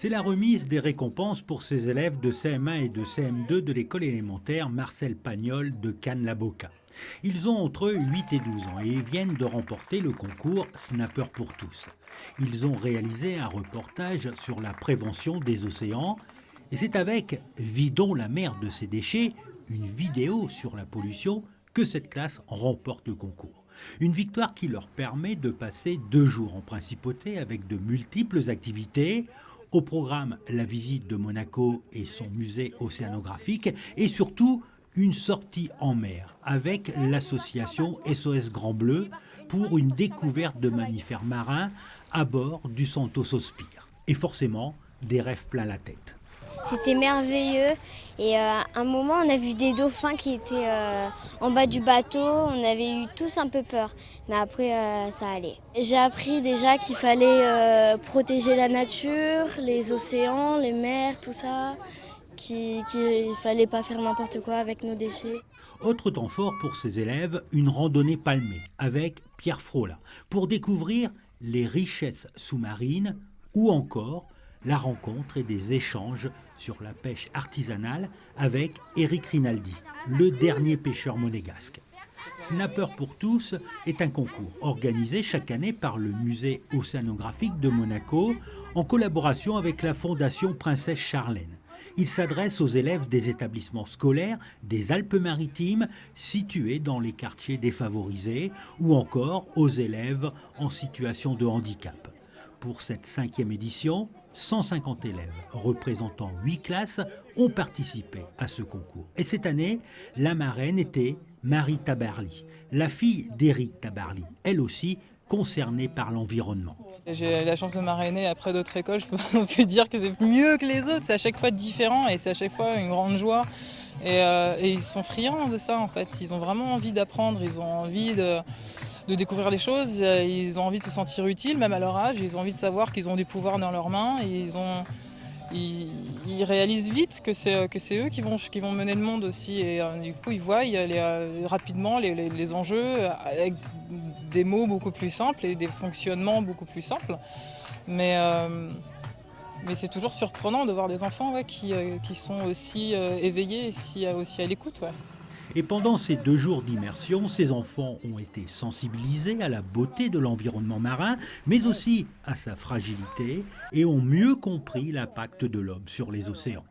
C'est la remise des récompenses pour ces élèves de CM1 et de CM2 de l'école élémentaire Marcel Pagnol de Cannes-la-Boca. Ils ont entre 8 et 12 ans et viennent de remporter le concours Snapper pour tous. Ils ont réalisé un reportage sur la prévention des océans et c'est avec Vidons la mer de ses déchets, une vidéo sur la pollution, que cette classe remporte le concours. Une victoire qui leur permet de passer 2 jours en principauté avec de multiples activités. Au programme, la visite de Monaco et son musée océanographique et surtout une sortie en mer avec l'association SOS Grand Bleu pour une découverte de mammifères marins à bord du Santo Sospir. Et forcément, des rêves plein la tête. C'était merveilleux et à un moment on a vu des dauphins qui étaient en bas du bateau, on avait eu tous un peu peur, mais après ça allait. J'ai appris déjà qu'il fallait protéger la nature, les océans, les mers, tout ça, qu'il ne fallait pas faire n'importe quoi avec nos déchets. Autre temps fort pour ces élèves, une randonnée palmée avec Pierre Frola pour découvrir les richesses sous-marines ou encore la rencontre et des échanges sur la pêche artisanale avec Eric Rinaldi, le dernier pêcheur monégasque. Snapper pour tous est un concours organisé chaque année par le musée océanographique de Monaco en collaboration avec la Fondation Princesse Charlène. Il s'adresse aux élèves des établissements scolaires des Alpes-Maritimes situés dans les quartiers défavorisés ou encore aux élèves en situation de handicap. Pour cette 5e édition, 150 élèves représentant 8 classes ont participé à ce concours. Et cette année, la marraine était Marie Tabarly, la fille d'Éric Tabarly, elle aussi concernée par l'environnement. J'ai la chance de marrainer après d'autres écoles, je peux pas non plus dire que c'est mieux que les autres, c'est à chaque fois différent et c'est à chaque fois une grande joie. Et ils sont friands de ça en fait, ils ont vraiment envie d'apprendre, ils ont envie de découvrir les choses, ils ont envie de se sentir utiles, même à leur âge, ils ont envie de savoir qu'ils ont du pouvoir dans leurs mains, et ils réalisent vite que c'est eux qui vont mener le monde aussi, et du coup ils voient rapidement les enjeux avec des mots beaucoup plus simples et des fonctionnements beaucoup plus simples, mais c'est toujours surprenant de voir des enfants qui sont aussi éveillés et aussi à l'écoute. Ouais. Et pendant ces 2 jours d'immersion, ces enfants ont été sensibilisés à la beauté de l'environnement marin, mais aussi à sa fragilité, et ont mieux compris l'impact de l'homme sur les océans.